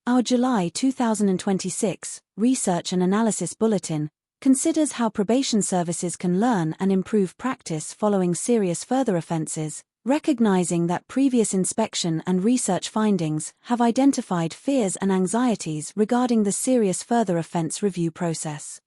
Our July 2026 Research and Analysis Bulletin considers how probation services can learn and improve practice following serious further offences, recognizing that previous inspection and research findings have identified fears and anxieties regarding the serious further offence review process.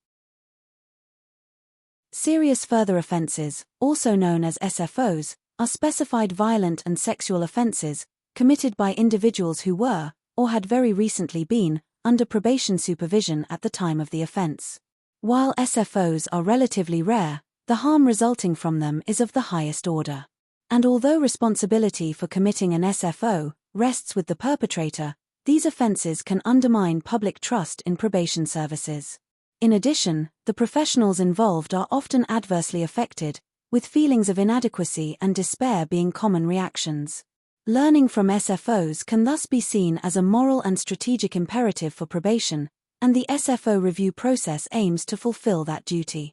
Serious further offences, also known as SFOs, are specified violent and sexual offences committed by individuals who were, or had very recently been, under probation supervision at the time of the offence. While SFOs are relatively rare, the harm resulting from them is of the highest order. And although responsibility for committing an SFO rests with the perpetrator, these offences can undermine public trust in probation services. In addition, the professionals involved are often adversely affected, with feelings of inadequacy and despair being common reactions. Learning from SFOs can thus be seen as a moral and strategic imperative for probation, and the SFO review process aims to fulfill that duty.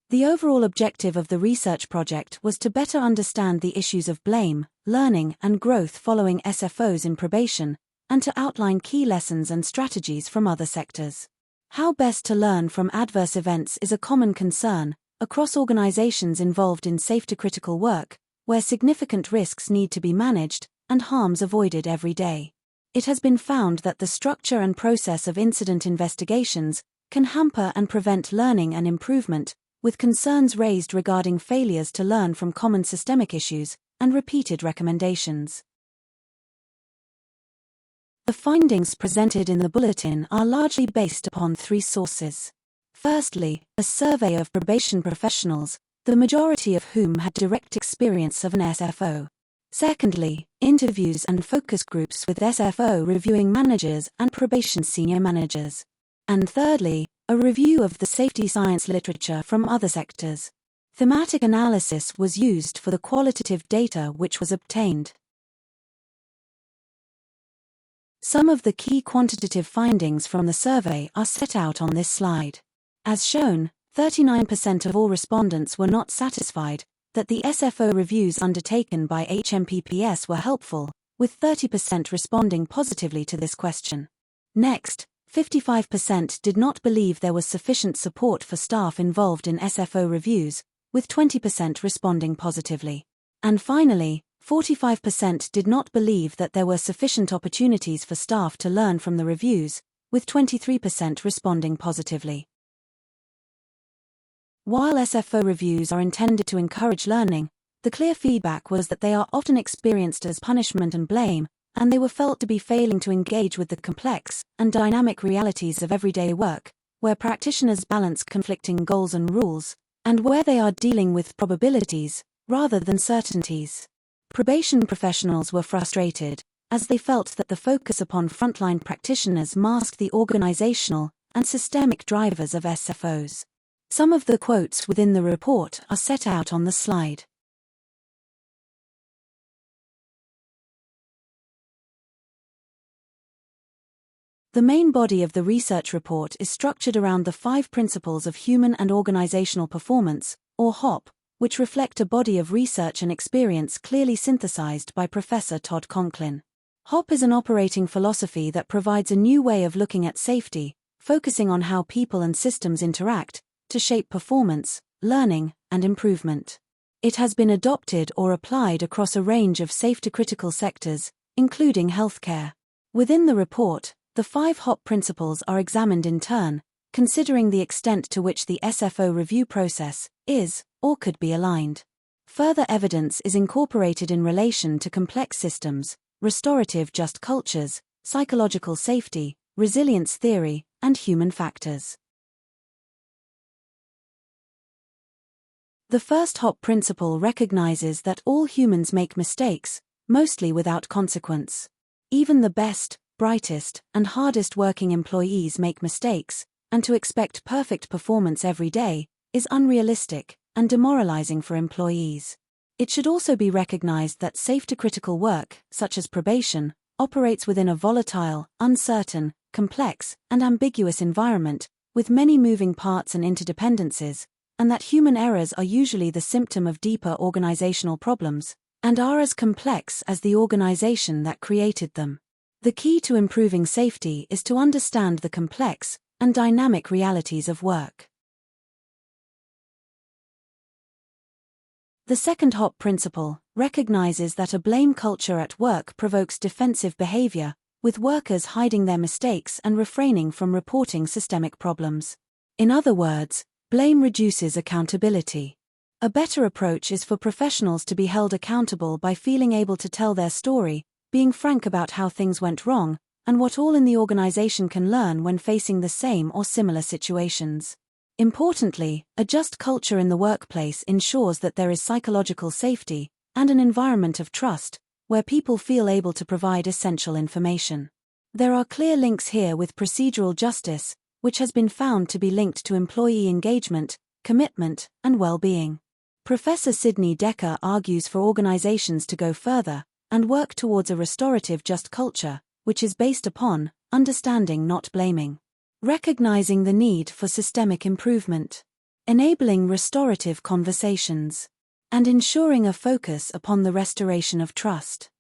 The overall objective of the research project was to better understand the issues of blame, learning, and growth following SFOs in probation, and to outline key lessons and strategies from other sectors. How best to learn from adverse events is a common concern across organizations involved in safety-critical work, where significant risks need to be managed and harms avoided every day. It has been found that the structure and process of incident investigations can hamper and prevent learning and improvement, with concerns raised regarding failures to learn from common systemic issues and repeated recommendations. The findings presented in the bulletin are largely based upon three sources. Firstly, a survey of probation professionals, the majority of whom had direct experience of an SFO. Secondly, interviews and focus groups with SFO reviewing managers and probation senior managers. And thirdly, a review of the safety science literature from other sectors. Thematic analysis was used for the qualitative data which was obtained. Some of the key quantitative findings from the survey are set out on this slide. As shown, 39% of all respondents were not satisfied that the SFO reviews undertaken by HMPPS were helpful, with 30% responding positively to this question. Next, 55% did not believe there was sufficient support for staff involved in SFO reviews, with 20% responding positively. And finally, 45% did not believe that there were sufficient opportunities for staff to learn from the reviews, with 23% responding positively. While SFO reviews are intended to encourage learning, the clear feedback was that they are often experienced as punishment and blame, and they were felt to be failing to engage with the complex and dynamic realities of everyday work, where practitioners balance conflicting goals and rules, and where they are dealing with probabilities rather than certainties. Probation professionals were frustrated, as they felt that the focus upon frontline practitioners masked the organizational and systemic drivers of SFOs. Some of the quotes within the report are set out on the slide. The main body of the research report is structured around the 5 principles of human and organizational performance, or HOP, which reflect a body of research and experience clearly synthesized by Professor Todd Conklin. HOP is an operating philosophy that provides a new way of looking at safety, focusing on how people and systems interact to shape performance, learning, and improvement. It has been adopted or applied across a range of safety-critical sectors, including healthcare. Within the report, the 5 HOP principles are examined in turn, considering the extent to which the SFO review process is, or could be aligned. Further evidence is incorporated in relation to complex systems, restorative just cultures, psychological safety, resilience theory, and human factors. The first HOP principle recognizes that all humans make mistakes, mostly without consequence. Even the best, brightest, and hardest working employees make mistakes, and to expect perfect performance every day is unrealistic and demoralizing for employees. It should also be recognized that safety-critical work, such as probation, operates within a volatile, uncertain, complex, and ambiguous environment, with many moving parts and interdependencies, and that human errors are usually the symptom of deeper organizational problems, and are as complex as the organization that created them. The key to improving safety is to understand the complex and dynamic realities of work. The second HOP principle recognizes that a blame culture at work provokes defensive behavior, with workers hiding their mistakes and refraining from reporting systemic problems. In other words, blame reduces accountability. A better approach is for professionals to be held accountable by feeling able to tell their story, being frank about how things went wrong, and what all in the organization can learn when facing the same or similar situations. Importantly, a just culture in the workplace ensures that there is psychological safety and an environment of trust, where people feel able to provide essential information. There are clear links here with procedural justice, which has been found to be linked to employee engagement, commitment, and well-being. Professor Sidney Dekker argues for organizations to go further and work towards a restorative just culture, which is based upon understanding, not blaming, recognizing the need for systemic improvement, enabling restorative conversations, and ensuring a focus upon the restoration of trust.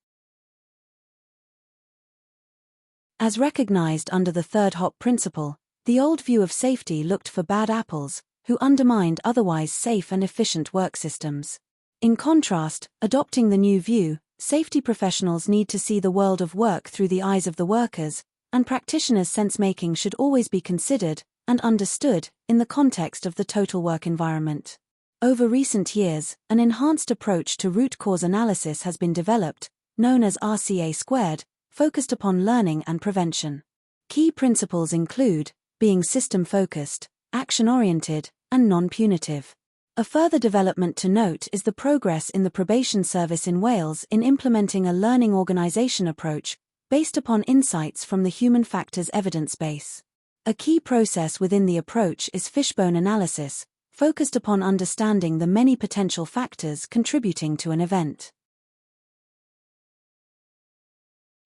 As recognized under the third HOP principle, the old view of safety looked for bad apples, who undermined otherwise safe and efficient work systems. In contrast, adopting the new view, safety professionals need to see the world of work through the eyes of the workers, and practitioners' sense-making should always be considered and understood in the context of the total work environment. Over recent years, an enhanced approach to root cause analysis has been developed, known as RCA², focused upon learning and prevention. Key principles include being system-focused, action-oriented, and non-punitive. A further development to note is the progress in the probation service in Wales in implementing a learning organisation approach based upon insights from the human factors evidence base. A key process within the approach is fishbone analysis, focused upon understanding the many potential factors contributing to an event.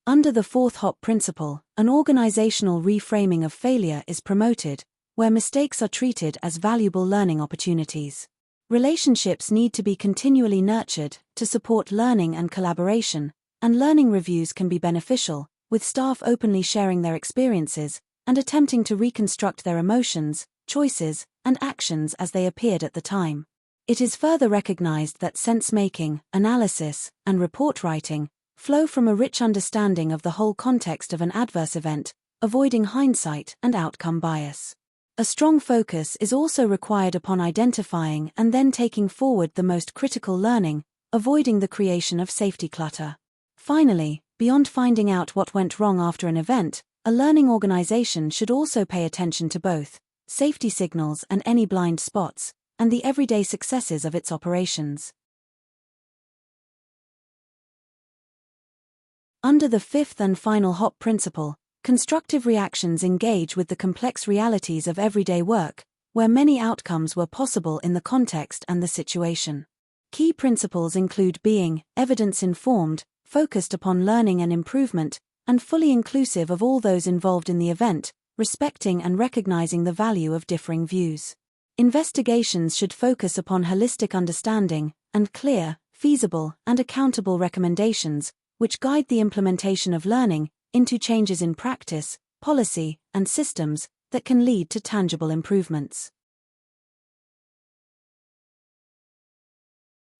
Under the fourth HOP principle, an organizational reframing of failure is promoted, where mistakes are treated as valuable learning opportunities. Relationships need to be continually nurtured to support learning and collaboration, and learning reviews can be beneficial, with staff openly sharing their experiences and attempting to reconstruct their emotions, choices, and actions as they appeared at the time. It is further recognized that sense-making, analysis, and report writing flow from a rich understanding of the whole context of an adverse event, avoiding hindsight and outcome bias. A strong focus is also required upon identifying and then taking forward the most critical learning, avoiding the creation of safety clutter. Finally, beyond finding out what went wrong after an event, a learning organization should also pay attention to both safety signals and any blind spots, and the everyday successes of its operations. Under the fifth and final HOP principle, constructive reactions engage with the complex realities of everyday work, where many outcomes were possible in the context and the situation. Key principles include being evidence-informed, focused upon learning and improvement, and fully inclusive of all those involved in the event, respecting and recognizing the value of differing views. Investigations should focus upon holistic understanding and clear, feasible, and accountable recommendations, which guide the implementation of learning into changes in practice, policy, and systems that can lead to tangible improvements.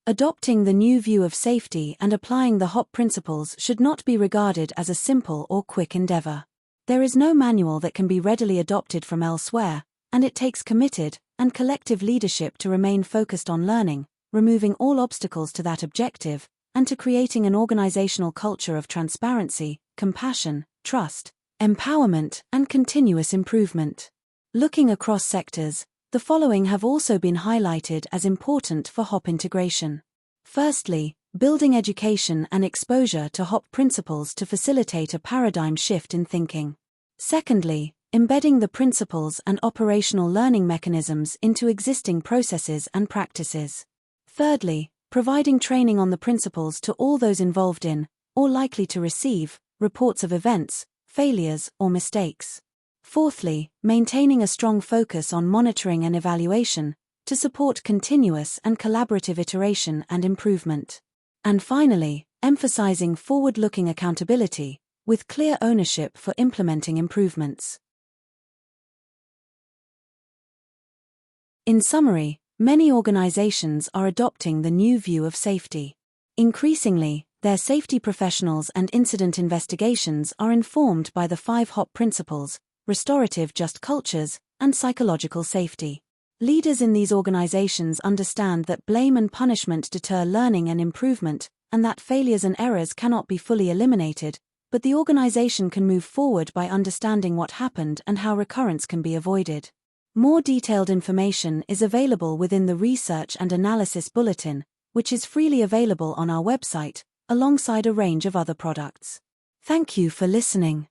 Adopting the new view of safety and applying the HOP principles should not be regarded as a simple or quick endeavor. There is no manual that can be readily adopted from elsewhere, and it takes committed and collective leadership to remain focused on learning, removing all obstacles to that objective, and to creating an organizational culture of transparency, compassion, trust, empowerment, and continuous improvement. Looking across sectors, the following have also been highlighted as important for HOP integration. Firstly, building education and exposure to HOP principles to facilitate a paradigm shift in thinking. Secondly, embedding the principles and operational learning mechanisms into existing processes and practices. Thirdly, providing training on the principles to all those involved in, or likely to receive, reports of events, failures, or mistakes. Fourthly, maintaining a strong focus on monitoring and evaluation to support continuous and collaborative iteration and improvement. And finally, emphasizing forward-looking accountability, with clear ownership for implementing improvements. In summary, many organizations are adopting the new view of safety. Increasingly, their safety professionals and incident investigations are informed by the 5 HOP principles: restorative just cultures, and psychological safety. Leaders in these organizations understand that blame and punishment deter learning and improvement, and that failures and errors cannot be fully eliminated, but the organization can move forward by understanding what happened and how recurrence can be avoided. More detailed information is available within the Research and Analysis Bulletin, which is freely available on our website, alongside a range of other products. Thank you for listening.